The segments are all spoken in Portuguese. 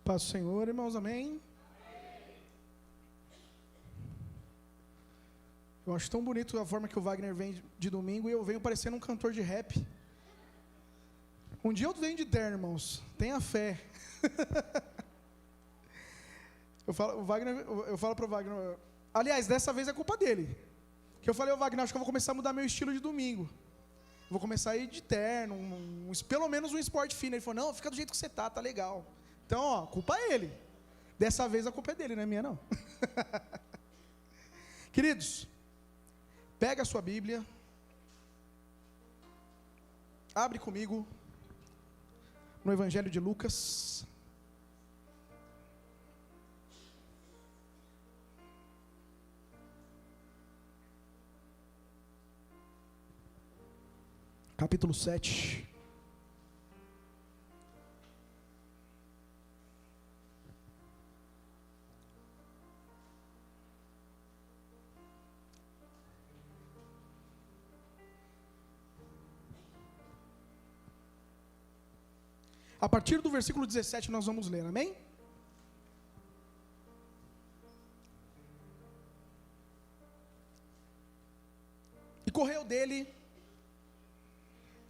Paz do Senhor, irmãos, amém? Eu acho tão bonito a forma que o Wagner vem de domingo e eu venho parecendo um cantor de rap. Um dia eu venho de terno, irmãos, tenha fé. Eu falo para o Wagner, aliás, dessa vez é culpa dele. Que eu falei, Wagner, acho que eu vou começar a mudar meu estilo de domingo. Vou começar a ir de terno, pelo menos um esporte fino. Ele falou, não, fica do jeito que você tá legal. Então, ó, culpa é ele. Dessa vez a culpa é dele, não é minha não. Queridos, pega a sua Bíblia, abre comigo no Evangelho de Lucas. Capítulo 7. A partir do versículo 17 nós vamos ler, amém? E correu dele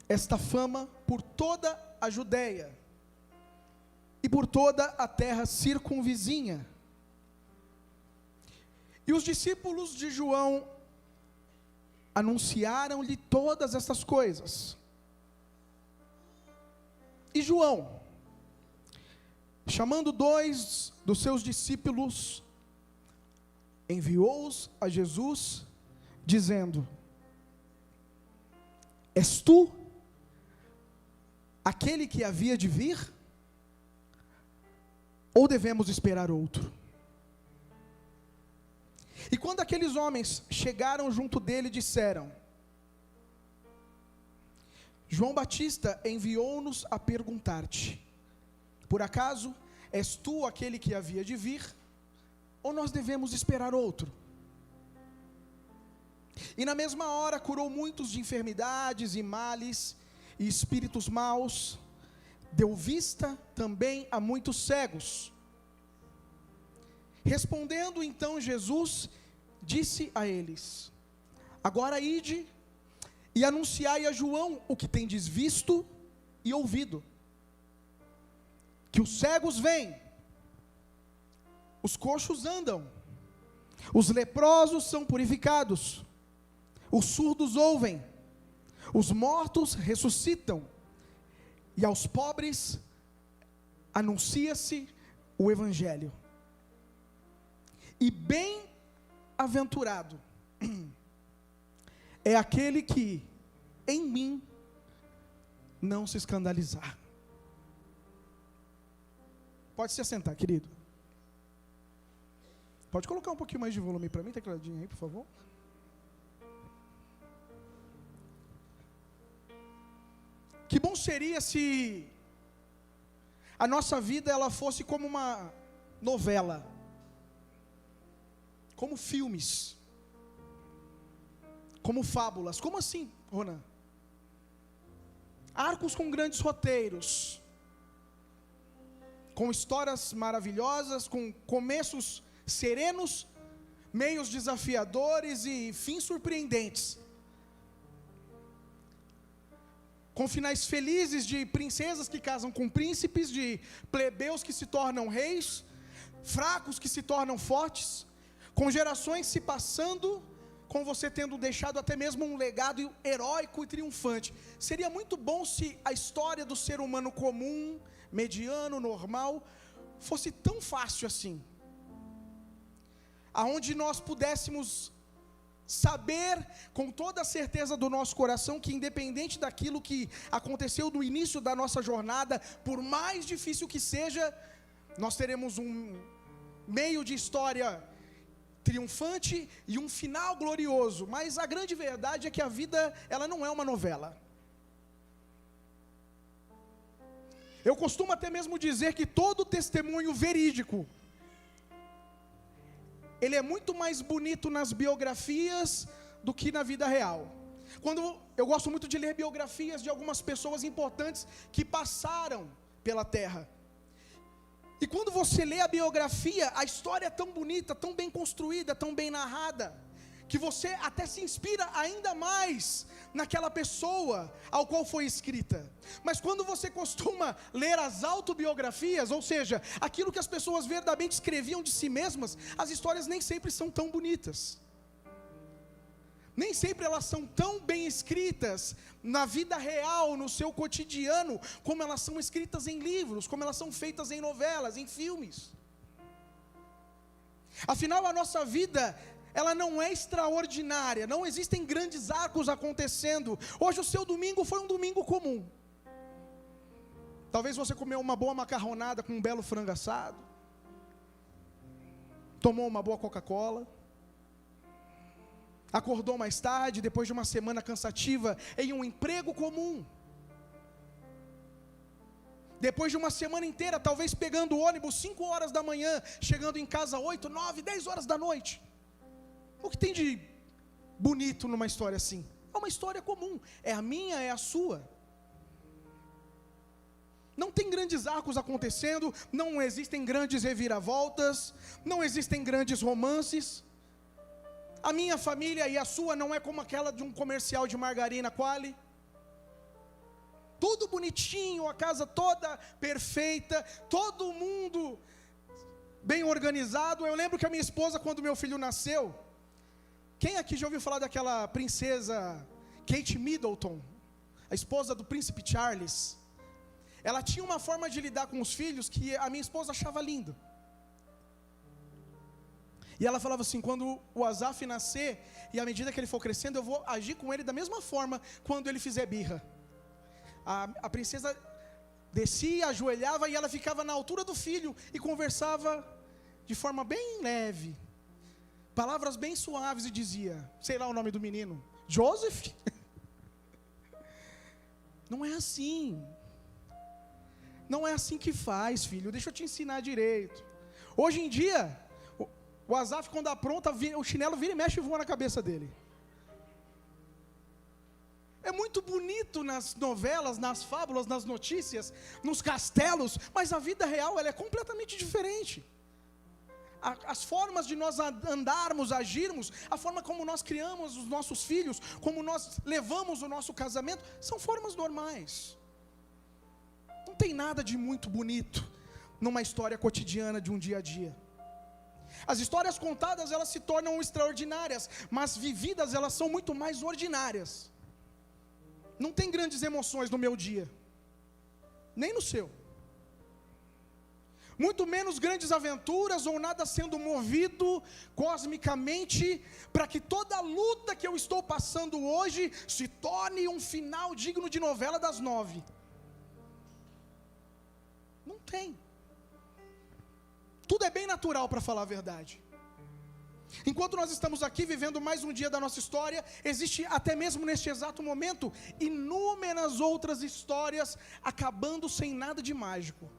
esta fama por toda a Judéia e por toda a terra circunvizinha. E os discípulos de João anunciaram-lhe todas estas coisas. E João, chamando 2 dos seus discípulos, enviou-os a Jesus, dizendo: És tu aquele que havia de vir? Ou devemos esperar outro? E quando aqueles homens chegaram junto dele, disseram: João Batista enviou-nos a perguntar-te: por acaso és tu aquele que havia de vir, ou nós devemos esperar outro? E na mesma hora curou muitos de enfermidades e males e espíritos maus, deu vista também a muitos cegos. Respondendo então Jesus, disse a eles: agora ide e anunciai a João o que tendes visto e ouvido, que os cegos vêm, os coxos andam, os leprosos são purificados, os surdos ouvem, os mortos ressuscitam, e aos pobres anuncia-se o Evangelho. E bem-aventurado é aquele que em mim não se escandalizar. Pode se assentar, querido. Pode colocar um pouquinho mais de volume para mim, tecladinho aí, por favor. Que bom seria se a nossa vida ela fosse como uma novela, como filmes, como fábulas. Como assim, Ronan? Arcos com grandes roteiros, com histórias maravilhosas, com começos serenos, meios desafiadores e fins surpreendentes, com finais felizes de princesas que casam com príncipes, de plebeus que se tornam reis, fracos que se tornam fortes, com gerações se passando, com você tendo deixado até mesmo um legado heróico e triunfante. Seria muito bom se a história do ser humano comum, mediano, normal, fosse tão fácil assim, aonde nós pudéssemos saber com toda a certeza do nosso coração que, independente daquilo que aconteceu no início da nossa jornada, por mais difícil que seja, nós teremos um meio de história triunfante e um final glorioso. Mas a grande verdade é que a vida, ela não é uma novela. Eu costumo até mesmo dizer que todo testemunho verídico, ele é muito mais bonito nas biografias do que na vida real. Quando eu gosto muito de ler biografias de algumas pessoas importantes que passaram pela terra, E quando você lê a biografia, a história é tão bonita, tão bem construída, tão bem narrada, que você até se inspira ainda mais naquela pessoa ao qual foi escrita. Mas quando você costuma ler as autobiografias, ou seja, aquilo que as pessoas verdadeiramente escreviam de si mesmas, as histórias nem sempre são tão bonitas. Nem sempre elas são tão bem escritas na vida real, no seu cotidiano, como elas são escritas em livros, como elas são feitas em novelas, em filmes. Afinal, a nossa vida, ela não é extraordinária, não existem grandes arcos acontecendo. Hoje o seu domingo foi um domingo comum. Talvez você comeu uma boa macarronada com um belo frango assado, tomou uma boa Coca-Cola, acordou mais tarde, depois de uma semana cansativa, em um emprego comum. Depois de uma semana inteira, talvez pegando o ônibus 5 horas da manhã, chegando em casa 8, 9, 10 horas da noite. O que tem de bonito numa história assim? É uma história comum, é a minha, é a sua. Não tem grandes arcos acontecendo, não existem grandes reviravoltas, não existem grandes romances. A minha família e a sua não é como aquela de um comercial de margarina Qualy. Tudo bonitinho, a casa toda perfeita, todo mundo bem organizado. Eu lembro que a minha esposa, quando meu filho nasceu, quem aqui já ouviu falar daquela princesa Kate Middleton, a esposa do príncipe Charles? Ela tinha uma forma de lidar com os filhos que a minha esposa achava lindo. E ela falava assim: quando o Asaf nascer, e à medida que ele for crescendo, eu vou agir com ele da mesma forma quando ele fizer birra. A princesa descia, ajoelhava, e ela ficava na altura do filho e conversava de forma bem leve, palavras bem suaves, e dizia, sei lá o nome do menino, Joseph? Não é assim. Não é assim que faz, filho, deixa eu te ensinar direito. Hoje em dia, o Asaf, quando apronta, o chinelo vira e mexe e voa na cabeça dele. É muito bonito nas novelas, nas fábulas, nas notícias, nos castelos, mas a vida real, ela é completamente diferente. As formas de nós andarmos, agirmos, a forma como nós criamos os nossos filhos, como nós levamos o nosso casamento, são formas normais. Não tem nada de muito bonito numa história cotidiana de um dia a dia. As histórias contadas, elas se tornam extraordinárias, mas vividas, elas são muito mais ordinárias. Não tem grandes emoções no meu dia, nem no seu. Muito menos grandes aventuras ou nada sendo movido cosmicamente para que toda a luta que eu estou passando hoje se torne um final digno de novela das 9. Não tem. Tudo é bem natural, para falar a verdade. Enquanto nós estamos aqui vivendo mais um dia da nossa história, existe até mesmo neste exato momento inúmeras outras histórias acabando sem nada de mágico,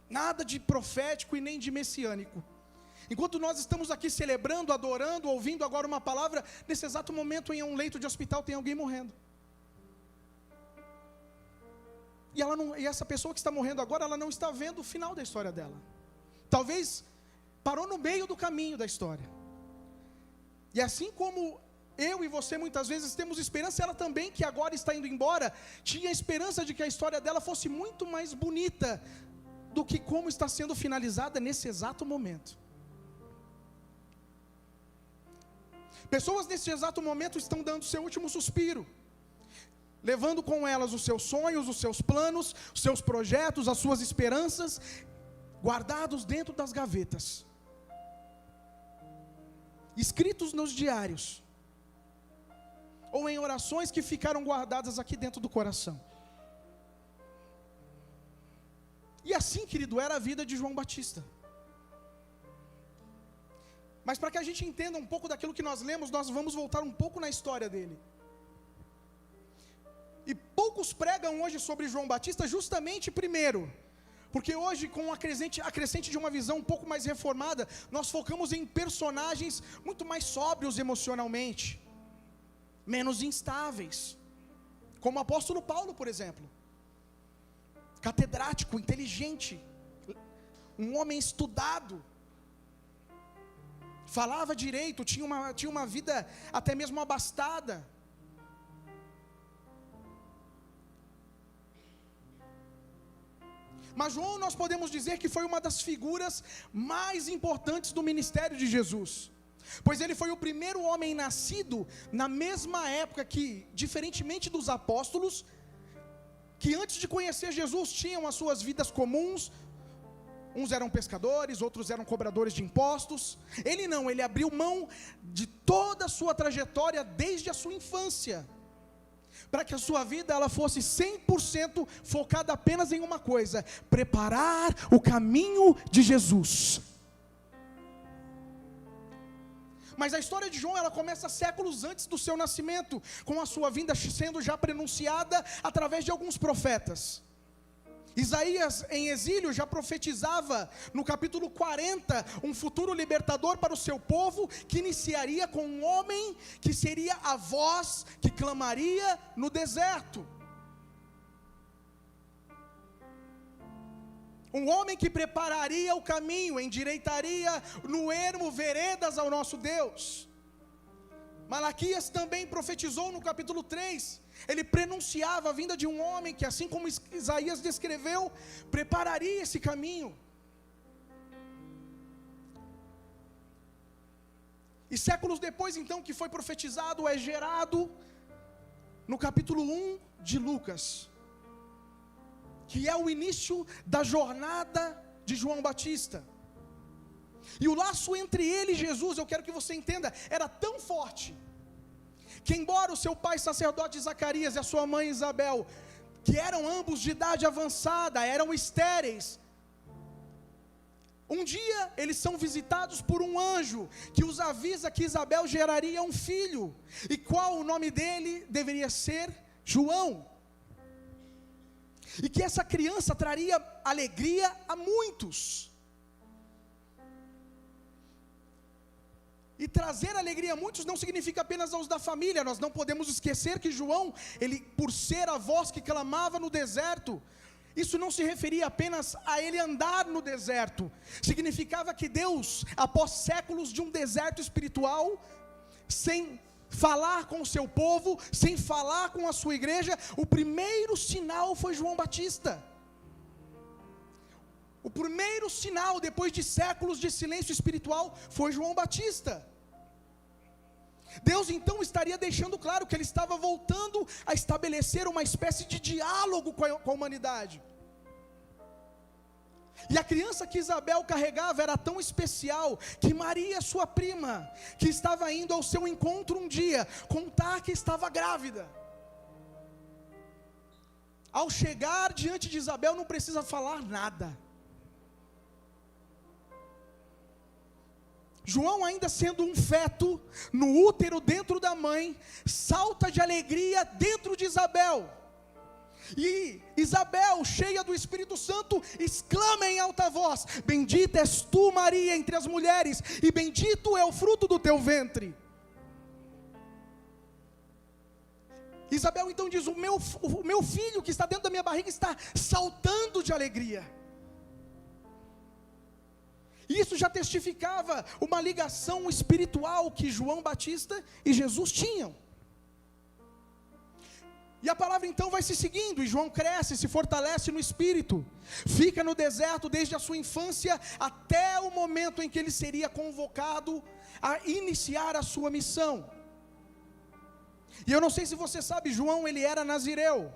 nada de profético e nem de messiânico. Enquanto nós estamos aqui celebrando, adorando, ouvindo agora uma palavra, nesse exato momento em um leito de hospital tem alguém morrendo. E essa pessoa que está morrendo agora, ela não está vendo o final da história dela. Talvez parou no meio do caminho da história. E assim como eu e você muitas vezes temos esperança, ela também, que agora está indo embora, tinha esperança de que a história dela fosse muito mais bonita do que como está sendo finalizada nesse exato momento. Pessoas nesse exato momento estão dando seu último suspiro, levando com elas os seus sonhos, os seus planos, os seus projetos, as suas esperanças, guardados dentro das gavetas, escritos nos diários, ou em orações que ficaram guardadas aqui dentro do coração. E assim, querido, era a vida de João Batista. Mas para que a gente entenda um pouco daquilo que nós lemos, nós vamos voltar um pouco na história dele. E poucos pregam hoje sobre João Batista, justamente primeiro, porque hoje, com a crescente de uma visão um pouco mais reformada, nós focamos em personagens muito mais sóbrios emocionalmente, menos instáveis, como o apóstolo Paulo, por exemplo. Catedrático, inteligente, um homem estudado, falava direito, tinha uma vida até mesmo abastada. Mas João, nós podemos dizer que foi uma das figuras mais importantes do ministério de Jesus, pois ele foi o primeiro homem nascido na mesma época que, diferentemente dos apóstolos, que antes de conhecer Jesus tinham as suas vidas comuns. Uns eram pescadores, outros eram cobradores de impostos. Ele não, ele abriu mão de toda a sua trajetória desde a sua infância, para que a sua vida ela fosse 100% focada apenas em uma coisa: preparar o caminho de Jesus. Mas a história de João, ela começa séculos antes do seu nascimento, com a sua vinda sendo já prenunciada através de alguns profetas. Isaías, em exílio, já profetizava no capítulo 40, um futuro libertador para o seu povo, que iniciaria com um homem que seria a voz que clamaria no deserto. Um homem que prepararia o caminho, endireitaria no ermo veredas ao nosso Deus. Malaquias também profetizou no capítulo 3, ele prenunciava a vinda de um homem que, assim como Isaías descreveu, prepararia esse caminho. E séculos depois, então, que foi profetizado, é gerado no capítulo 1 de Lucas, que é o início da jornada de João Batista. E o laço entre ele e Jesus, eu quero que você entenda, era tão forte, que embora o seu pai sacerdote Zacarias e a sua mãe Isabel, que eram ambos de idade avançada, eram estéreis, um dia eles são visitados por um anjo, que os avisa que Isabel geraria um filho, e qual o nome dele deveria ser? João. E que essa criança traria alegria a muitos. E trazer alegria a muitos não significa apenas aos da família. Nós não podemos esquecer que João, ele, por ser a voz que clamava no deserto, isso não se referia apenas a ele andar no deserto. Significava que Deus, após séculos de um deserto espiritual, sem falar com o seu povo, sem falar com a sua igreja, o primeiro sinal foi João Batista. O primeiro sinal, depois de séculos de silêncio espiritual, foi João Batista. Deus então estaria deixando claro que ele estava voltando a estabelecer uma espécie de diálogo com a humanidade. E a criança que Isabel carregava era tão especial, que Maria, sua prima, que estava indo ao seu encontro um dia, contar que estava grávida. Ao chegar diante de Isabel, não precisa falar nada. João, ainda sendo um feto, no útero dentro da mãe, salta de alegria dentro de Isabel. E Isabel, cheia do Espírito Santo, exclama em alta voz: bendita és tu, Maria, entre as mulheres, e bendito é o fruto do teu ventre. Isabel então diz: o meu filho que está dentro da minha barriga está saltando de alegria. Isso já testificava uma ligação espiritual que João Batista e Jesus tinham. E a palavra então vai se seguindo, e João cresce, se fortalece no Espírito, fica no deserto desde a sua infância, até o momento em que ele seria convocado a iniciar a sua missão. E eu não sei se você sabe, João, ele era nazireu,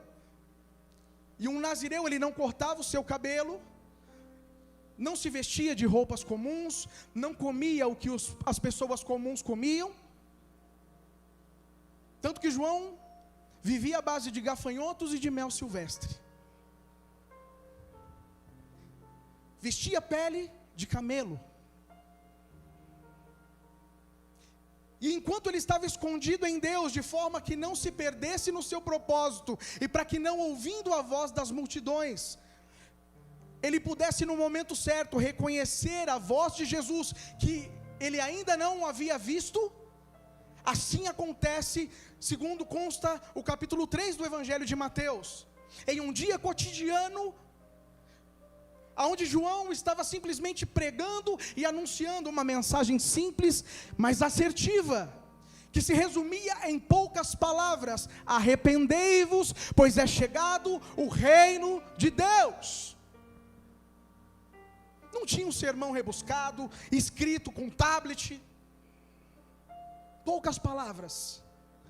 e um nazireu, ele não cortava o seu cabelo, não se vestia de roupas comuns, não comia o que as pessoas comuns comiam, tanto que João vivia à base de gafanhotos e de mel silvestre, vestia pele de camelo, e enquanto ele estava escondido em Deus, de forma que não se perdesse no seu propósito, e para que não ouvindo a voz das multidões, ele pudesse no momento certo reconhecer a voz de Jesus, que ele ainda não havia visto. Assim acontece, segundo consta o capítulo 3 do Evangelho de Mateus. Em um dia cotidiano, onde João estava simplesmente pregando e anunciando uma mensagem simples, mas assertiva, que se resumia em poucas palavras: arrependei-vos, pois é chegado o reino de Deus. Não tinha um sermão rebuscado, escrito com tablet. Poucas palavras,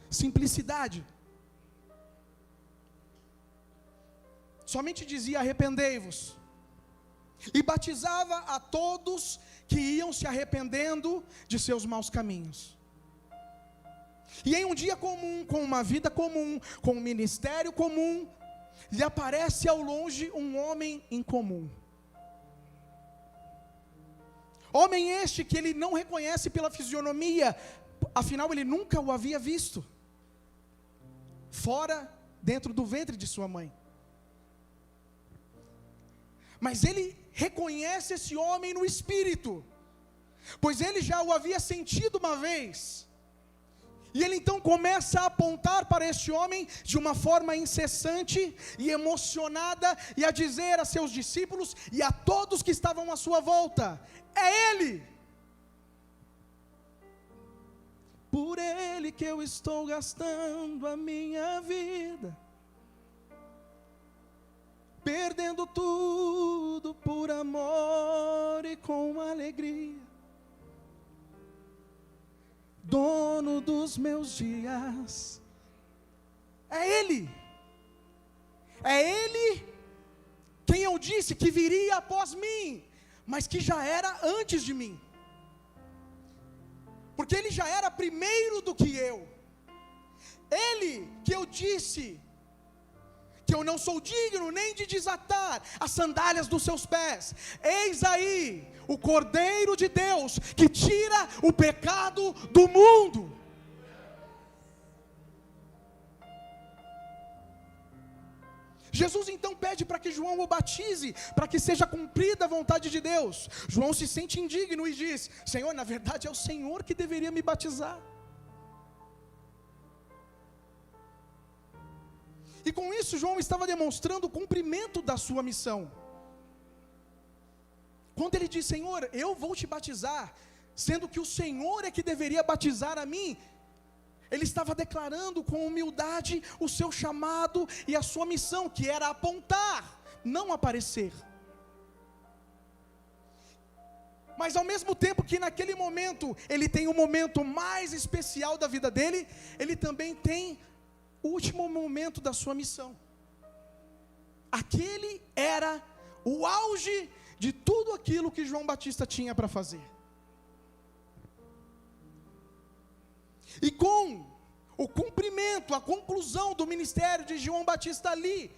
simplicidade. Somente dizia: arrependei-vos, e batizava a todos que iam se arrependendo de seus maus caminhos. E em um dia comum, com uma vida comum, com um ministério comum, lhe aparece ao longe um homem incomum. Homem este que ele não reconhece pela fisionomia, afinal ele nunca o havia visto, fora, dentro do ventre de sua mãe. Mas ele reconhece esse homem no espírito, pois ele já o havia sentido uma vez. E ele então começa a apontar para este homem de uma forma incessante e emocionada, e a dizer a seus discípulos e a todos que estavam à sua volta: é ele! Por ele que eu estou gastando a minha vida, perdendo tudo por amor e com alegria. Dono dos meus dias, é Ele quem eu disse que viria após mim, mas que já era antes de mim, porque Ele já era primeiro do que eu. Ele que eu disse que eu não sou digno nem de desatar as sandálias dos seus pés. Eis aí o Cordeiro de Deus que tira o pecado do mundo. Jesus então pede para que João o batize, para que seja cumprida a vontade de Deus. João se sente indigno e diz: Senhor, na verdade é o Senhor que deveria me batizar. E com isso João estava demonstrando o cumprimento da sua missão. Quando ele diz: Senhor, eu vou te batizar, sendo que o Senhor é que deveria batizar a mim, ele estava declarando com humildade o seu chamado e a sua missão, que era apontar, não aparecer. Mas ao mesmo tempo que naquele momento ele tem o momento mais especial da vida dele, ele também tem o último momento da sua missão. Aquele era o auge de tudo aquilo que João Batista tinha para fazer. E com o cumprimento, a conclusão do ministério de João Batista ali,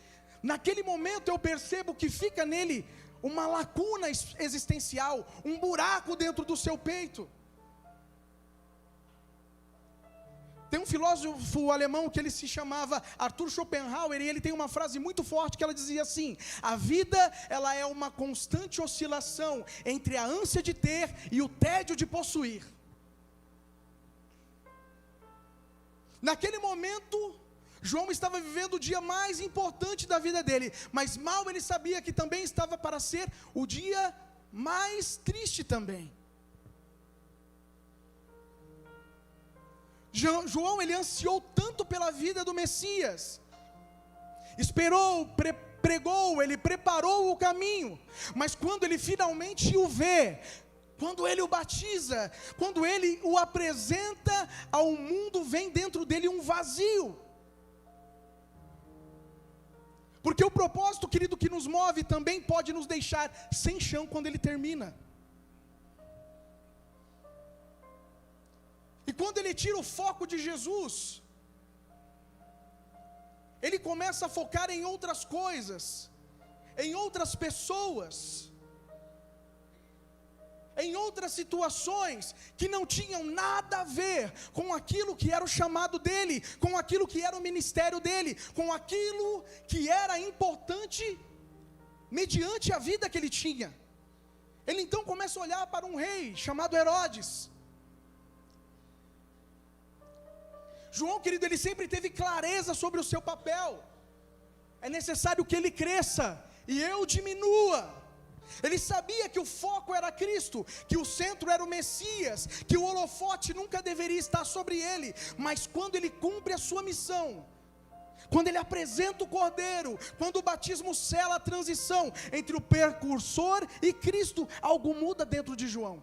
naquele momento eu percebo que fica nele uma lacuna existencial, um buraco dentro do seu peito. Tem um filósofo alemão que ele se chamava Arthur Schopenhauer, e ele tem uma frase muito forte que ela dizia assim: a vida, ela é uma constante oscilação entre a ânsia de ter e o tédio de possuir. Naquele momento, João estava vivendo o dia mais importante da vida dele, mas mal ele sabia que também estava para ser o dia mais triste também. João, ele ansiou tanto pela vida do Messias, esperou, pregou, ele preparou o caminho, mas quando ele finalmente o vê, quando ele o batiza, quando ele o apresenta ao mundo, vem dentro dele um vazio. Porque o propósito, querido, que nos move também pode nos deixar sem chão quando ele termina. E quando ele tira o foco de Jesus, ele começa a focar em outras coisas, em outras pessoas, em outras situações que não tinham nada a ver com aquilo que era o chamado dele, com aquilo que era o ministério dele, com aquilo que era importante mediante a vida que ele tinha. Ele então começa a olhar para um rei chamado Herodes. João, querido, ele sempre teve clareza sobre o seu papel. É necessário que ele cresça e eu diminua. Ele sabia que o foco era Cristo, que o centro era o Messias, que o holofote nunca deveria estar sobre ele. Mas quando ele cumpre a sua missão, quando ele apresenta o Cordeiro, quando o batismo sela a transição entre o precursor e Cristo, algo muda dentro de João.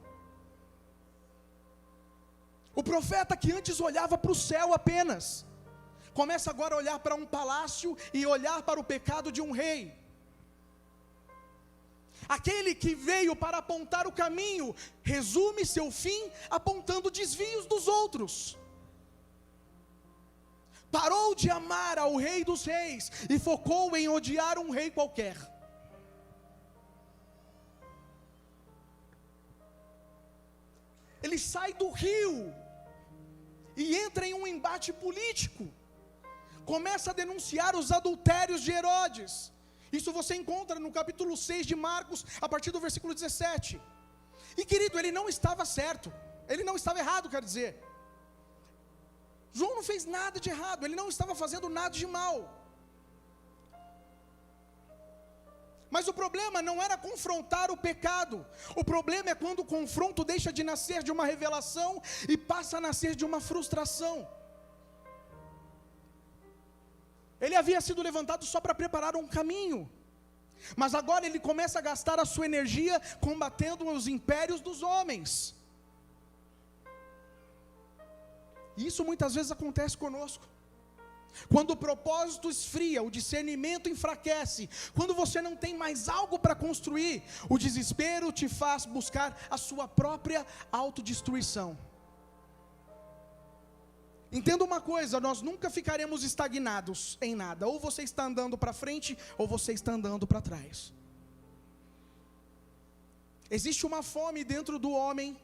O profeta que antes olhava para o céu apenas, começa agora a olhar para um palácio e olhar para o pecado de um rei. Aquele que veio para apontar o caminho, resume seu fim apontando desvios dos outros. Parou de amar ao Rei dos Reis e focou em odiar um rei qualquer. Ele sai do rio e entra em um embate político. Começa a denunciar os adultérios de Herodes. Isso você encontra no capítulo 6 de Marcos, a partir do versículo 17. E querido, ele não estava certo, ele não estava errado, quer dizer. João não fez nada de errado, ele não estava fazendo nada de mal. Mas o problema não era confrontar o pecado. O problema é quando o confronto deixa de nascer de uma revelação e passa a nascer de uma frustração. Ele havia sido levantado só para preparar um caminho, mas agora ele começa a gastar a sua energia combatendo os impérios dos homens. E isso muitas vezes acontece conosco. Quando o propósito esfria, o discernimento enfraquece, quando você não tem mais algo para construir, o desespero te faz buscar a sua própria autodestruição. Entenda uma coisa, nós nunca ficaremos estagnados em nada. Ou você está andando para frente, ou você está andando para trás. Existe uma fome dentro do homem,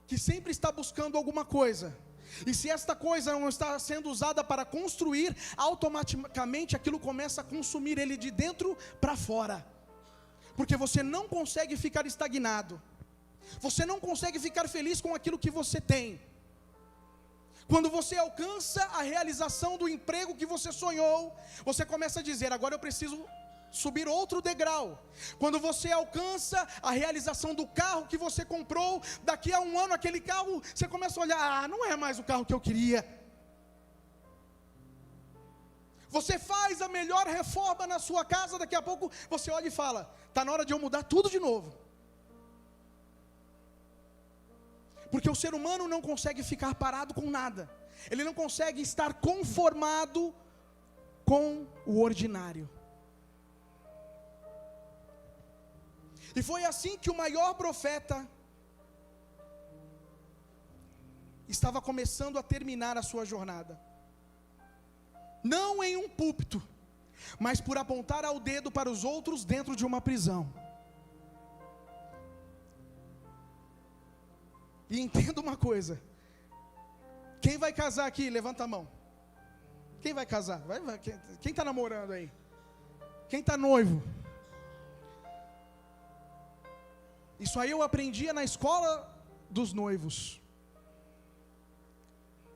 que sempre está buscando alguma coisa. E se esta coisa não está sendo usada para construir, automaticamente aquilo começa a consumir ele de dentro para fora. Porque você não consegue ficar estagnado. Você não consegue ficar feliz com aquilo que você tem. Quando você alcança a realização do emprego que você sonhou, você começa a dizer, agora eu preciso subir outro degrau. Quando você alcança a realização do carro que você comprou, daqui a um ano aquele carro, você começa a olhar, não é mais o carro que eu queria. Você faz a melhor reforma na sua casa, daqui a pouco você olha e fala, está na hora de eu mudar tudo de novo. Porque o ser humano não consegue ficar parado com nada. Ele não consegue estar conformado com o ordinário. E foi assim que o maior profeta estava começando a terminar a sua jornada. Não em um púlpito, mas por apontar ao dedo para os outros dentro de uma prisão. E entenda uma coisa, quem vai casar aqui, levanta a mão. Quem vai casar? Quem está namorando aí? Quem está noivo? Isso aí eu aprendia na escola dos noivos.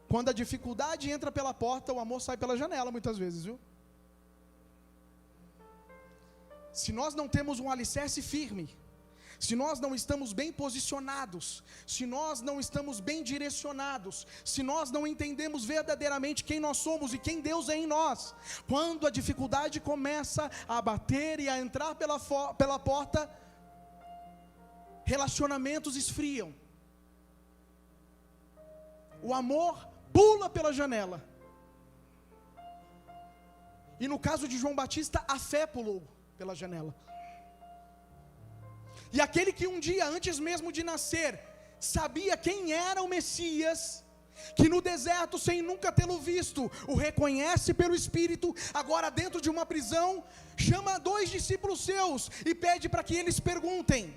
Quando a dificuldade entra pela porta, o amor sai pela janela muitas vezes, viu? Se nós não temos um alicerce firme, se nós não estamos bem posicionados, se nós não estamos bem direcionados, se nós não entendemos verdadeiramente quem nós somos e quem Deus é em nós, quando a dificuldade começa a bater e a entrar pela porta, relacionamentos esfriam, o amor pula pela janela. E no caso de João Batista, a fé pulou pela janela. E aquele que um dia, antes mesmo de nascer, sabia quem era o Messias, que no deserto, sem nunca tê-lo visto, o reconhece pelo Espírito, agora dentro de uma prisão, chama 2 discípulos seus e pede para que eles perguntem: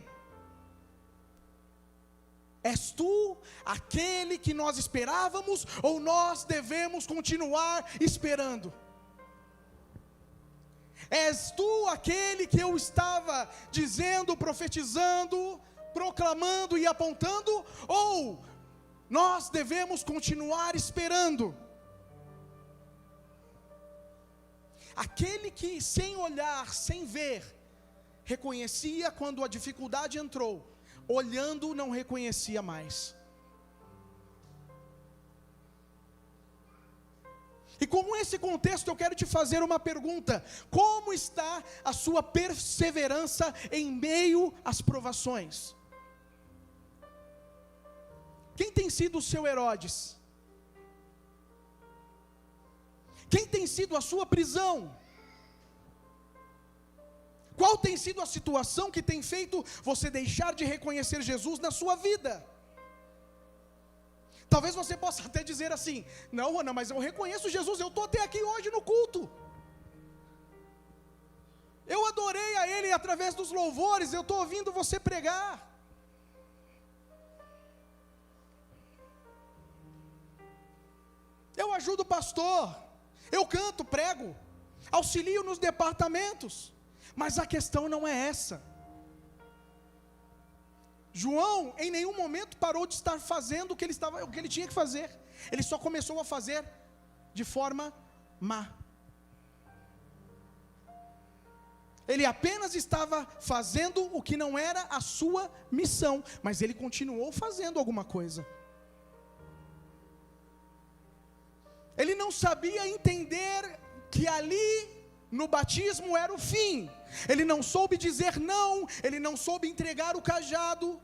és tu aquele que nós esperávamos, ou nós devemos continuar esperando? És tu aquele que eu estava dizendo, profetizando, proclamando e apontando, ou nós devemos continuar esperando? Aquele que sem olhar, sem ver, reconhecia quando a dificuldade entrou, olhando não reconhecia mais. E com esse contexto eu quero te fazer uma pergunta: como está a sua perseverança em meio às provações? Quem tem sido o seu Herodes? Quem tem sido a sua prisão? Qual tem sido a situação que tem feito você deixar de reconhecer Jesus na sua vida? Talvez você possa até dizer assim: não, Ana, mas eu reconheço Jesus, eu estou até aqui hoje no culto. Eu adorei a Ele através dos louvores, eu estou ouvindo você pregar. Eu ajudo o pastor, eu canto, prego, auxilio nos departamentos. Mas a questão não é essa. João em nenhum momento parou de estar fazendo o que ele tinha que fazer. Ele só começou a fazer de forma má. Ele apenas estava fazendo o que não era a sua missão, mas ele continuou fazendo alguma coisa. Ele não sabia entender que ali no batismo era o fim. Ele não soube dizer não, ele não soube entregar o cajado.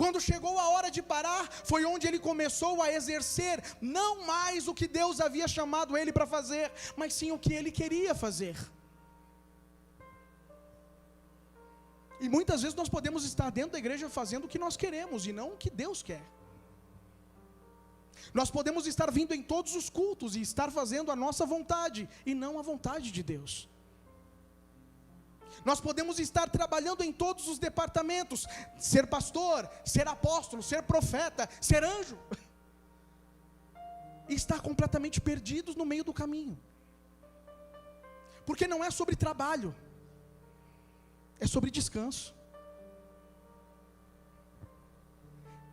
Quando chegou a hora de parar, foi onde ele começou a exercer não mais o que Deus havia chamado ele para fazer, mas sim o que ele queria fazer. E muitas vezes nós podemos estar dentro da igreja fazendo o que nós queremos e não o que Deus quer. Nós podemos estar vindo em todos os cultos e estar fazendo a nossa vontade e não a vontade de Deus. Nós podemos estar trabalhando em todos os departamentos, ser pastor, ser apóstolo, ser profeta, ser anjo, e estar completamente perdidos no meio do caminho. Porque não é sobre trabalho, é sobre descanso.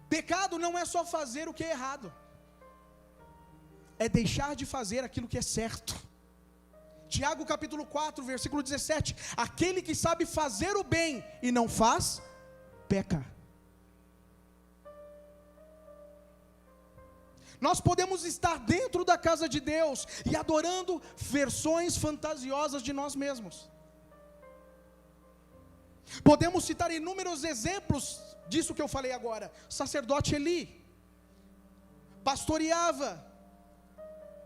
Pecado não é só fazer o que é errado, é deixar de fazer aquilo que é certo. Tiago capítulo 4, versículo 17: aquele que sabe fazer o bem e não faz, peca. Nós podemos estar dentro da casa de Deus e adorando versões fantasiosas de nós mesmos. Podemos citar inúmeros exemplos disso que eu falei agora. O sacerdote Eli pastoreava,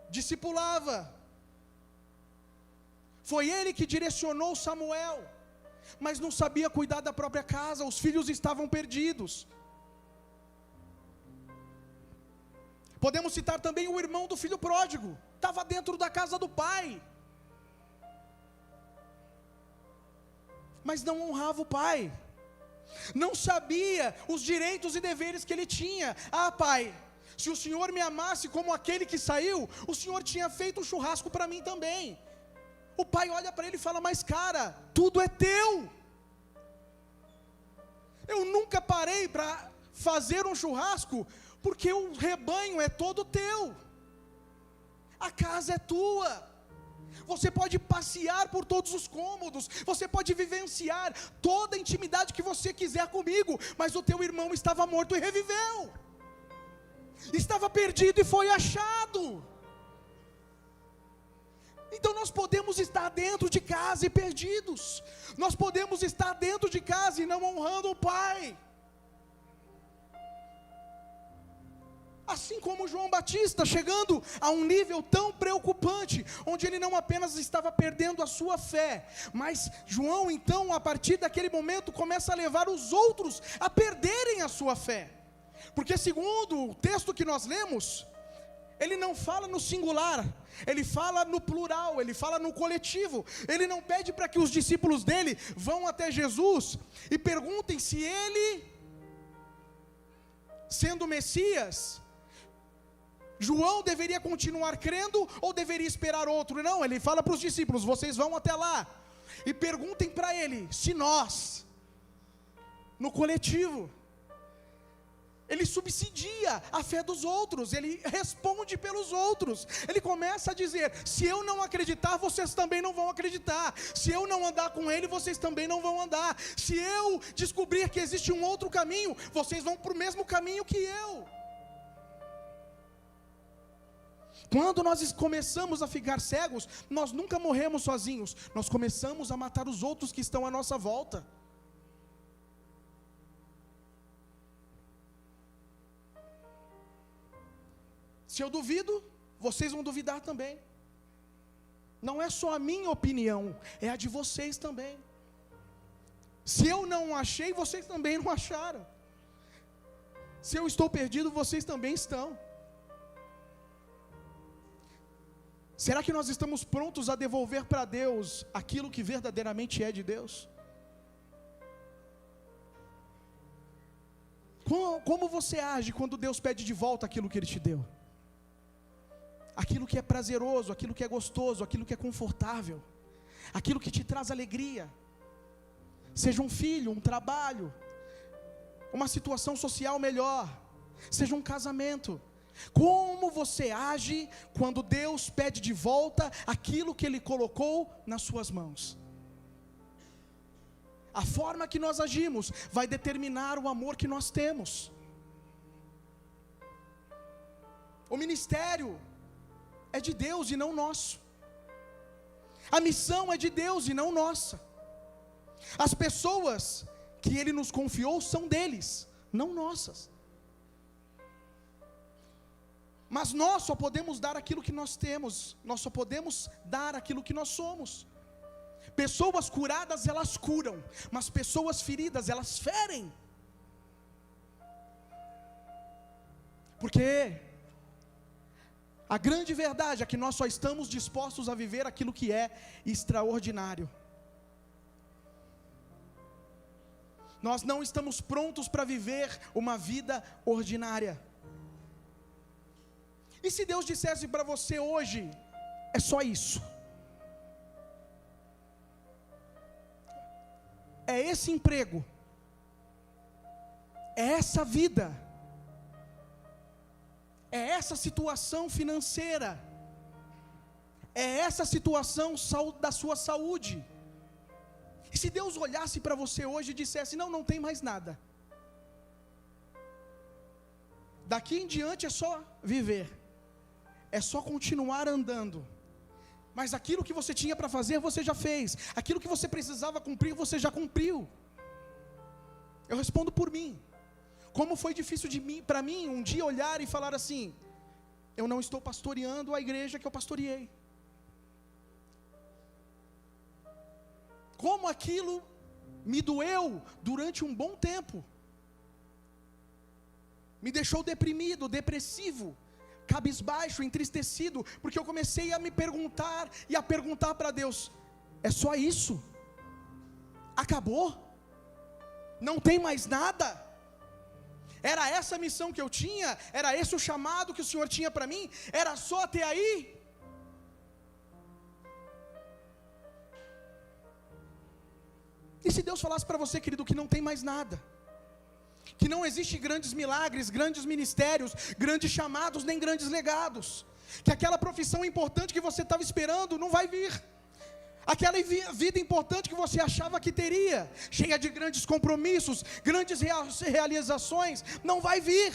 discipulava. Foi ele que direcionou Samuel, mas não sabia cuidar da própria casa, os filhos estavam perdidos. Podemos citar também o irmão do filho pródigo, estava dentro da casa do pai, mas não honrava o pai, não sabia os direitos e deveres que ele tinha. Ah, pai, se o Senhor me amasse como aquele que saiu, o Senhor tinha feito um churrasco para mim também. O pai olha para ele e fala: mas cara, tudo é teu. Eu nunca parei para fazer um churrasco, porque o rebanho é todo teu. A casa é tua. Você pode passear por todos os cômodos, você pode vivenciar toda a intimidade que você quiser comigo, mas o teu irmão estava morto e reviveu. Estava perdido e foi achado. Então nós podemos estar dentro de casa e perdidos. Nós podemos estar dentro de casa e não honrando o pai. Assim como João Batista, chegando a um nível tão preocupante, onde ele não apenas estava perdendo a sua fé, mas João então, a partir daquele momento, começa a levar os outros a perderem a sua fé. Porque segundo o texto que nós lemos, ele não fala no singular, ele fala no plural, ele fala no coletivo. Ele não pede para que os discípulos dele vão até Jesus e perguntem se ele, sendo o Messias, João deveria continuar crendo ou deveria esperar outro. Não, ele fala para os discípulos: vocês vão até lá e perguntem para ele se nós, no coletivo, ele subsidia a fé dos outros, ele responde pelos outros. Ele começa a dizer: se eu não acreditar, vocês também não vão acreditar. Se eu não andar com ele, vocês também não vão andar. Se eu descobrir que existe um outro caminho, vocês vão para o mesmo caminho que eu. Quando nós começamos a ficar cegos, nós nunca morremos sozinhos, nós começamos a matar os outros que estão à nossa volta. Se eu duvido, vocês vão duvidar também. Não é só a minha opinião, é a de vocês também. Se eu não achei, vocês também não acharam. Se eu estou perdido, vocês também estão. Será que nós estamos prontos a devolver para Deus aquilo que verdadeiramente é de Deus? Como você age quando Deus pede de volta aquilo que Ele te deu? Aquilo que é prazeroso, aquilo que é gostoso, aquilo que é confortável, aquilo que te traz alegria, seja um filho, um trabalho, uma situação social melhor, seja um casamento. Como você age quando Deus pede de volta aquilo que Ele colocou nas suas mãos? A forma que nós agimos vai determinar o amor que nós temos. O ministério é de Deus e não nosso. A missão é de Deus e não nossa. As pessoas que Ele nos confiou são deles, não nossas. Mas nós só podemos dar aquilo que nós temos, nós só podemos dar aquilo que nós somos. Pessoas curadas, elas curam, mas pessoas feridas, elas ferem. Porque a grande verdade é que nós só estamos dispostos a viver aquilo que é extraordinário. Nós não estamos prontos para viver uma vida ordinária. E se Deus dissesse para você hoje, é só isso, é esse emprego, é essa vida, é essa situação financeira, é essa situação da sua saúde. E se Deus olhasse para você hoje e dissesse: não tem mais nada, daqui em diante é só viver, é só continuar andando, mas aquilo que você tinha para fazer, você já fez, aquilo que você precisava cumprir, você já cumpriu. Eu respondo por mim. Como foi difícil para mim um dia olhar e falar assim: eu não estou pastoreando a igreja que eu pastoreei. Como aquilo me doeu durante um bom tempo, me deixou deprimido, depressivo, cabisbaixo, entristecido, porque eu comecei a me perguntar e a perguntar para Deus: é só isso? Acabou? Não tem mais nada? Era essa a missão que eu tinha? Era esse o chamado que o Senhor tinha para mim? Era só até aí? E se Deus falasse para você, querido, que não tem mais nada, que não existe grandes milagres, grandes ministérios, grandes chamados, nem grandes legados, que aquela profissão importante que você estava esperando não vai vir, aquela vida importante que você achava que teria, cheia de grandes compromissos, grandes realizações, não vai vir.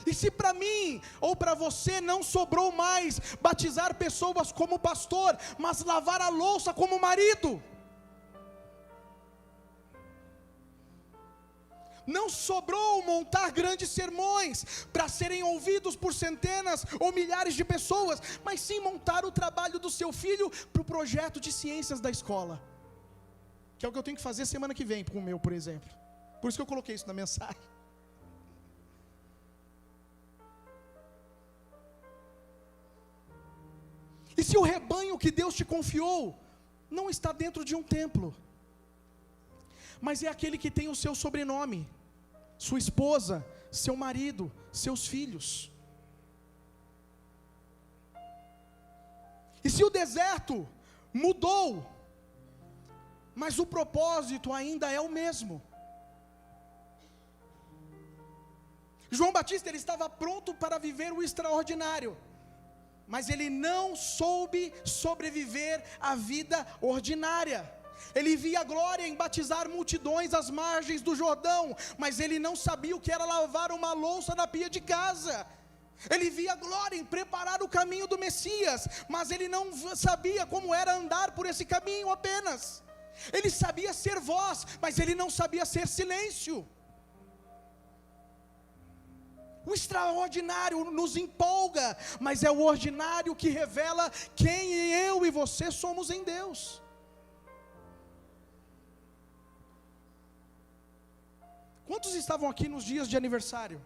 E se para mim ou para você não sobrou mais batizar pessoas como pastor, mas lavar a louça como marido, não sobrou montar grandes sermões para serem ouvidos por centenas ou milhares de pessoas, mas sim montar o trabalho do seu filho para o projeto de ciências da escola, que é o que eu tenho que fazer semana que vem com o meu, por exemplo. Por isso que eu coloquei isso na mensagem. E se o rebanho que Deus te confiou não está dentro de um templo, mas é aquele que tem o seu sobrenome, sua esposa, seu marido, seus filhos. E se o deserto mudou, mas o propósito ainda é o mesmo, João Batista, ele estava pronto para viver o extraordinário, mas ele não soube sobreviver à vida ordinária. Ele via a glória em batizar multidões às margens do Jordão, mas ele não sabia o que era lavar uma louça na pia de casa. Ele via a glória em preparar o caminho do Messias, mas ele não sabia como era andar por esse caminho apenas. Ele sabia ser voz, mas ele não sabia ser silêncio. O extraordinário nos empolga, mas é o ordinário que revela quem eu e você somos em Deus. Quantos estavam aqui nos dias de aniversário?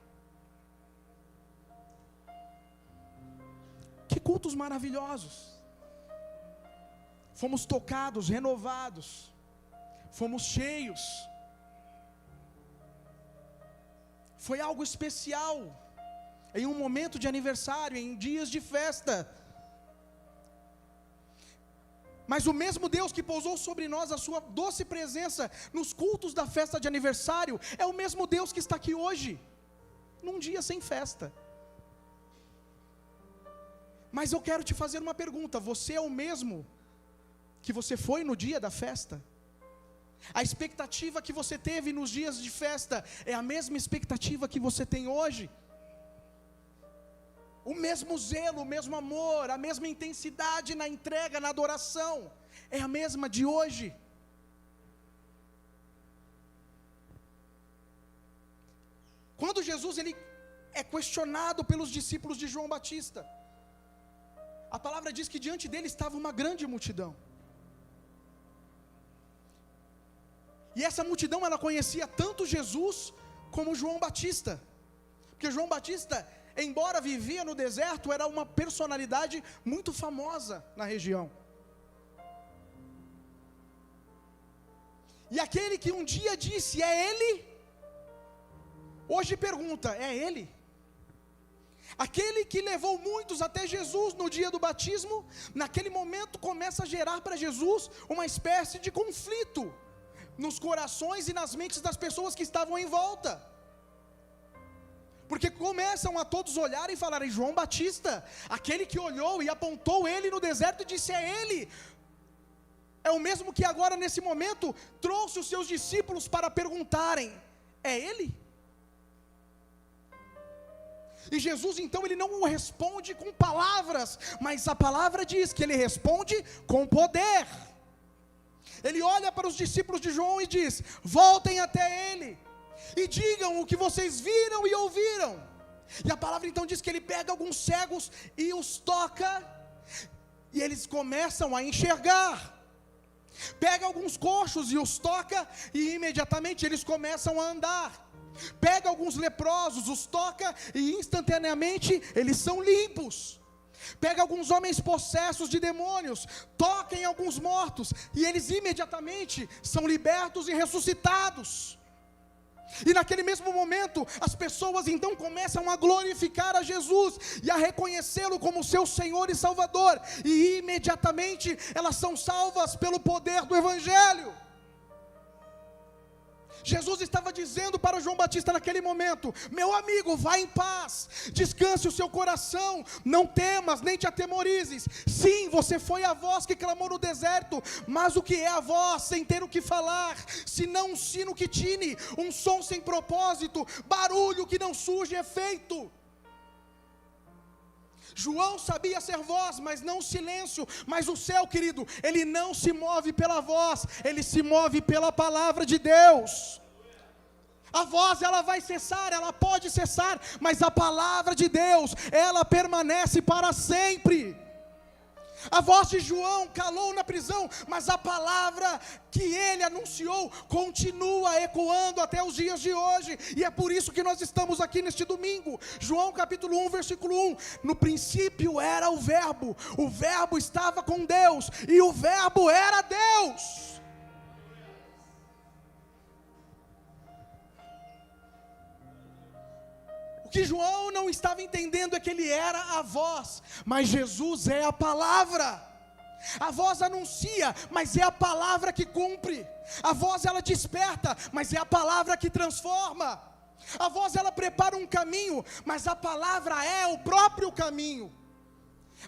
Que cultos maravilhosos! Fomos tocados, renovados, fomos cheios. Foi algo especial, em um momento de aniversário, em dias de festa. Mas o mesmo Deus que pousou sobre nós a sua doce presença nos cultos da festa de aniversário, é o mesmo Deus que está aqui hoje, num dia sem festa. Mas eu quero te fazer uma pergunta: você é o mesmo que você foi no dia da festa? A expectativa que você teve nos dias de festa é a mesma expectativa que você tem hoje? O mesmo zelo, o mesmo amor, a mesma intensidade na entrega, na adoração, é a mesma de hoje? Quando Jesus ele é questionado pelos discípulos de João Batista, a palavra diz que diante dele estava uma grande multidão. E essa multidão, ela conhecia tanto Jesus como João Batista. Porque João Batista, embora vivia no deserto, era uma personalidade muito famosa na região. E aquele que um dia disse, é ele, hoje pergunta, é ele? Aquele que levou muitos até Jesus no dia do batismo, naquele momento começa a gerar para Jesus uma espécie de conflito nos corações e nas mentes das pessoas que estavam em volta, porque começam a todos olhar e falarem, João Batista, aquele que olhou e apontou ele no deserto e disse, é ele, é o mesmo que agora nesse momento trouxe os seus discípulos para perguntarem, é ele? E Jesus então ele não responde com palavras, mas a palavra diz que ele responde com poder. Ele olha para os discípulos de João e diz, voltem até ele, e digam o que vocês viram e ouviram. E a palavra então diz que ele pega alguns cegos e os toca, e eles começam a enxergar. Pega alguns coxos e os toca, e imediatamente eles começam a andar. Pega alguns leprosos, os toca, e instantaneamente eles são limpos. Pega alguns homens possessos de demônios, toca em alguns mortos, e eles imediatamente são libertos e ressuscitados. E naquele mesmo momento, as pessoas então começam a glorificar a Jesus, e a reconhecê-lo como seu Senhor e Salvador, e imediatamente elas são salvas pelo poder do Evangelho. Jesus estava dizendo para João Batista naquele momento, meu amigo, vá em paz, descanse o seu coração, não temas, nem te atemorizes. Sim, você foi a voz que clamou no deserto, mas o que é a voz sem ter o que falar, senão um sino que tine, um som sem propósito, barulho que não surge efeito. João sabia ser voz, mas não silêncio. Mas o céu, querido, ele não se move pela voz, ele se move pela palavra de Deus. A voz ela vai cessar, ela pode cessar, mas a palavra de Deus, ela permanece para sempre. A voz de João calou na prisão, mas a palavra que ele anunciou continua ecoando até os dias de hoje, e é por isso que nós estamos aqui neste domingo. João capítulo 1, versículo 1, no princípio era o verbo estava com Deus, e o verbo era Deus. O que João não estava entendendo é que ele era a voz, mas Jesus é a palavra. A voz anuncia, mas é a palavra que cumpre. A voz ela desperta, mas é a palavra que transforma. A voz, ela prepara um caminho, mas a palavra é o próprio caminho.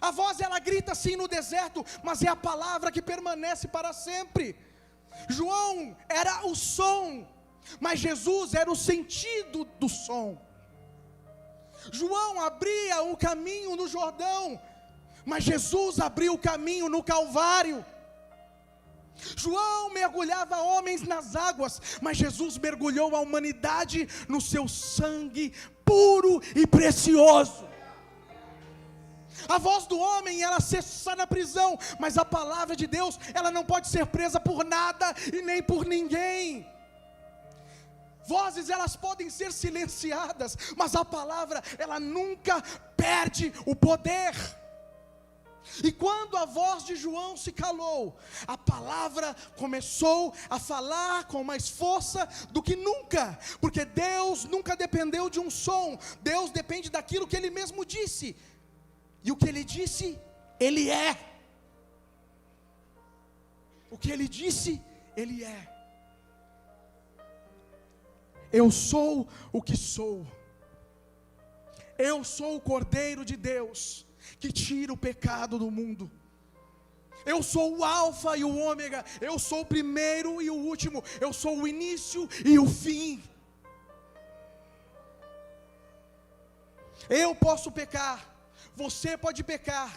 A voz, ela grita sim no deserto, mas é a palavra que permanece para sempre. João era o som, mas Jesus era o sentido do som. João abria o caminho no Jordão, mas Jesus abriu o caminho no Calvário. João mergulhava homens nas águas, mas Jesus mergulhou a humanidade no seu sangue puro e precioso. A voz do homem, ela cessa na prisão, mas a palavra de Deus, ela não pode ser presa por nada e nem por ninguém. Vozes, elas podem ser silenciadas, mas a palavra, ela nunca perde o poder. E quando a voz de João se calou, a palavra começou a falar com mais força do que nunca, porque Deus nunca dependeu de um som, Deus depende daquilo que Ele mesmo disse, e o que Ele disse, Ele é. O que Ele disse, Ele é. Eu sou o que sou. Eu sou o Cordeiro de Deus, que tira o pecado do mundo. Eu sou o alfa e o ômega, eu sou o primeiro e o último, eu sou o início e o fim. Eu posso pecar, você pode pecar,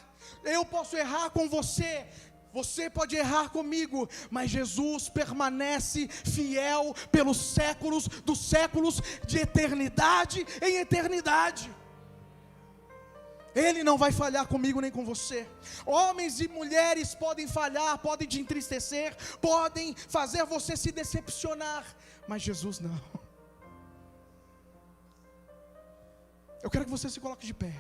eu posso errar com você, você pode errar comigo, mas Jesus permanece fiel pelos séculos dos séculos, de eternidade em eternidade. Ele não vai falhar comigo nem com você. Homens e mulheres podem falhar, podem te entristecer, podem fazer você se decepcionar, mas Jesus não. Eu quero que você se coloque de pé.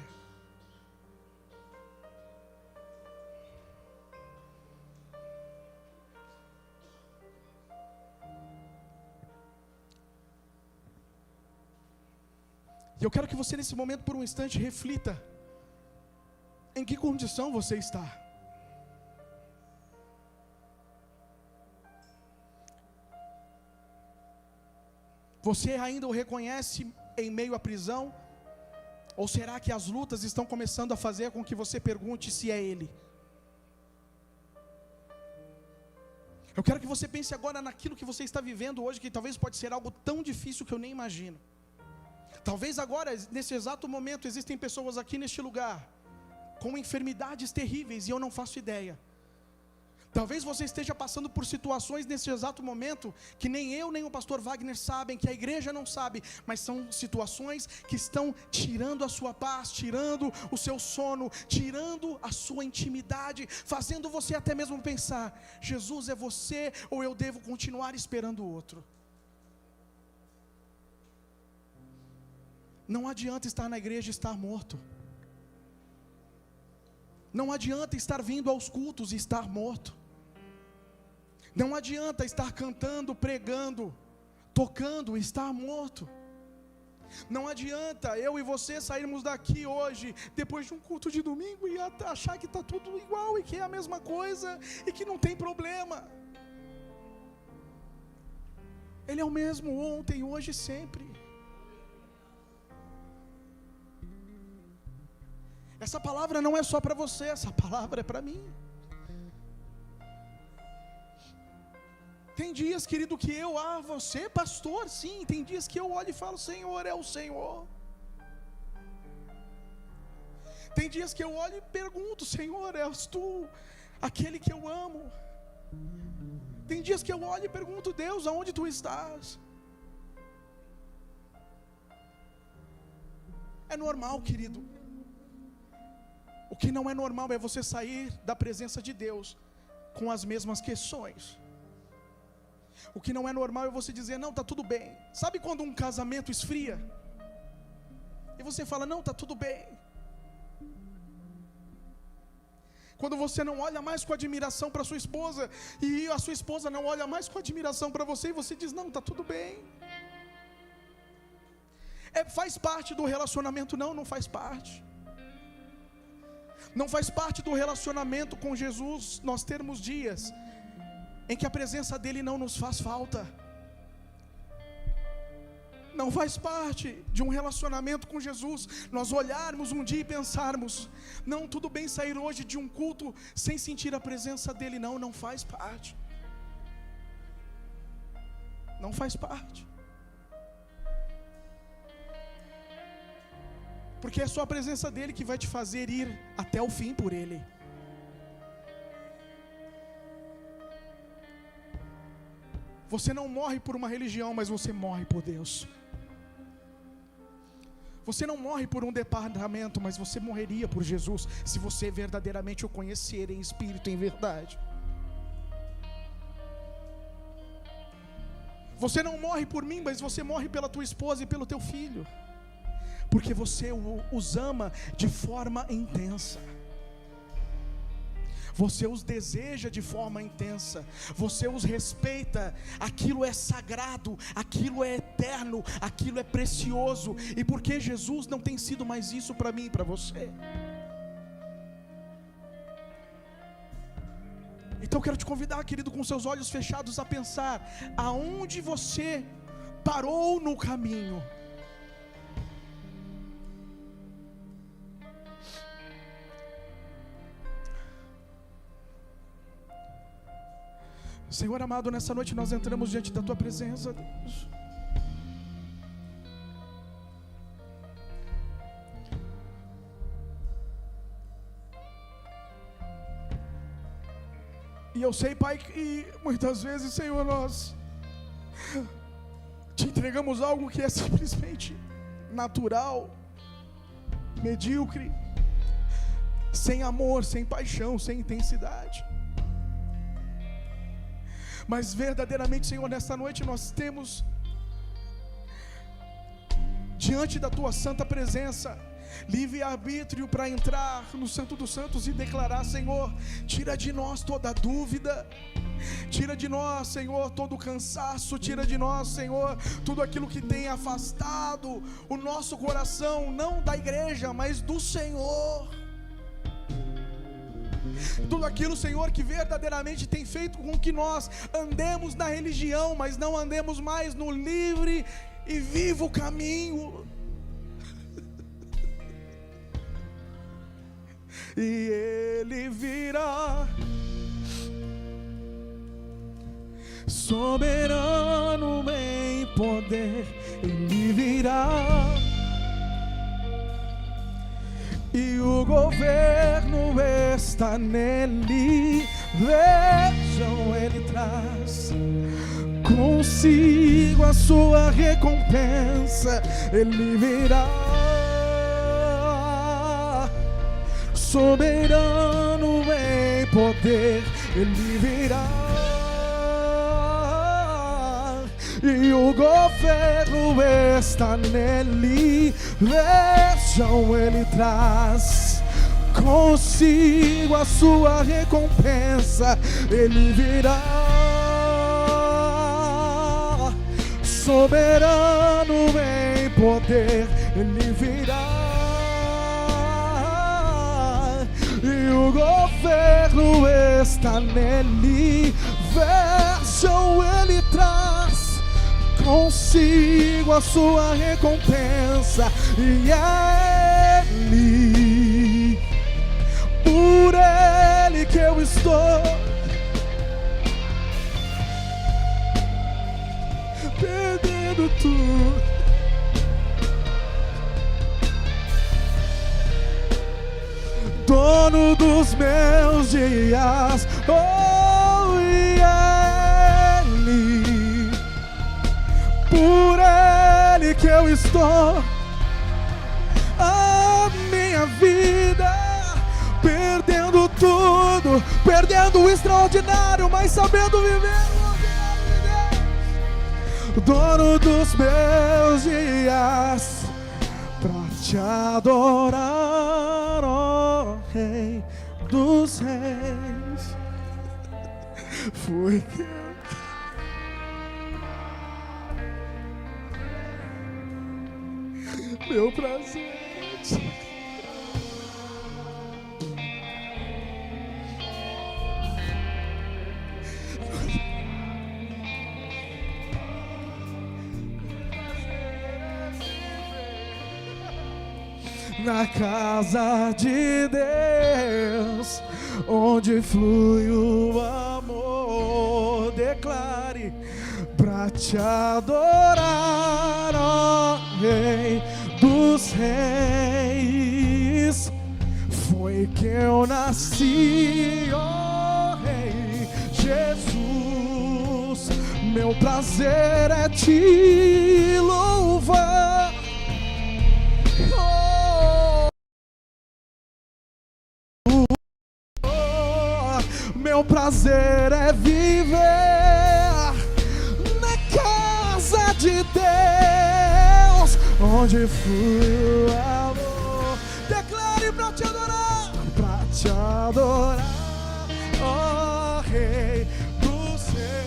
E eu quero que você nesse momento por um instante reflita: em que condição você está? Você ainda o reconhece em meio à prisão? Ou será que as lutas estão começando a fazer com que você pergunte se é Ele? Eu quero que você pense agora naquilo que você está vivendo hoje, que talvez pode ser algo tão difícil que eu nem imagino. Talvez agora, nesse exato momento, existem pessoas aqui neste lugar com enfermidades terríveis e eu não faço ideia. Talvez você esteja passando por situações nesse exato momento que nem eu nem o pastor Wagner sabem, que a igreja não sabe, mas são situações que estão tirando a sua paz, tirando o seu sono, tirando a sua intimidade, fazendo você até mesmo pensar: Jesus é você ou eu devo continuar esperando o outro? Não adianta estar na igreja e estar morto. Não adianta estar vindo aos cultos e estar morto. Não adianta estar cantando, pregando, tocando e estar morto. Não adianta eu e você sairmos daqui hoje, depois de um culto de domingo, e achar que está tudo igual e que é a mesma coisa e que não tem problema. Ele é o mesmo ontem, hoje e sempre. Essa palavra não é só para você, essa palavra é para mim. Tem dias, querido, que você pastor, sim, tem dias que eu olho e falo: Senhor, é o Senhor. Tem dias que eu olho e pergunto: Senhor, és Tu aquele que eu amo? Tem dias que eu olho e pergunto: Deus, aonde Tu estás? É normal, querido. O que não é normal é você sair da presença de Deus com as mesmas questões. O que não é normal é você dizer: não, está tudo bem. Sabe quando um casamento esfria? E você fala: não, está tudo bem. Quando você não olha mais com admiração para sua esposa, e a sua esposa não olha mais com admiração para você, e você diz: não, está tudo bem. Faz parte do relacionamento? Não, não faz parte. Não faz parte do relacionamento com Jesus nós termos dias em que a presença dEle não nos faz falta. Não faz parte de um relacionamento com Jesus nós olharmos um dia e pensarmos: não, tudo bem sair hoje de um culto sem sentir a presença dele. Não faz parte. Não faz parte. Porque é só a presença dele que vai te fazer ir até o fim por ele. Você não morre por uma religião, mas você morre por Deus. Você não morre por um departamento, mas você morreria por Jesus, se você verdadeiramente o conhecer em espírito e em verdade. Você não morre por mim, mas você morre pela tua esposa e pelo teu filho, porque você os ama de forma intensa. Você os deseja de forma intensa, você os respeita, aquilo é sagrado, aquilo é eterno, aquilo é precioso. E porque Jesus não tem sido mais isso para mim e para você. Então eu quero te convidar, querido, com seus olhos fechados, a pensar aonde você parou no caminho. Senhor amado, nessa noite nós entramos diante da tua presença, Deus. E eu sei, Pai, que muitas vezes, Senhor, nós te entregamos algo que é simplesmente natural, medíocre, sem amor, sem paixão, sem intensidade. Mas verdadeiramente, Senhor, nesta noite nós temos diante da tua santa presença livre-arbítrio para entrar no Santo dos Santos e declarar: Senhor, tira de nós toda dúvida, tira de nós, Senhor, todo cansaço, tira de nós, Senhor, tudo aquilo que tem afastado o nosso coração, não da igreja, mas do Senhor. Tudo aquilo, Senhor, que verdadeiramente tem feito com que nós andemos na religião, mas não andemos mais no livre e vivo caminho. E Ele virá, soberano em poder, Ele virá. E o governo está nele. Vejam, ele traz consigo a sua recompensa. Ele virá, soberano em poder. Ele virá, e o governo está nele. Vejam, ele traz consigo a sua recompensa. Ele virá, soberano em poder. Ele virá, e o governo está nele. Vejam, ele traz consigo a sua recompensa. E é Ele, por Ele que eu estou perdendo tudo. Dono dos meus dias, oh, e Ele, por Ele que eu estou a minha vida perdendo tudo, perdendo o extraordinário, mas sabendo viver o dono dos meus dias, pra te adorar, ó Rei dos Reis. Foi que meu prazer. na casa de Deus, onde flui o amor. Declare: pra te adorar, ó Rei dos Reis, foi que eu nasci, ó Rei Jesus. Meu prazer é te louvar. Meu prazer é viver na casa de Deus, onde flui o amor. Declare: pra te adorar, ó Rei dos Reis.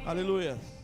Aleluia.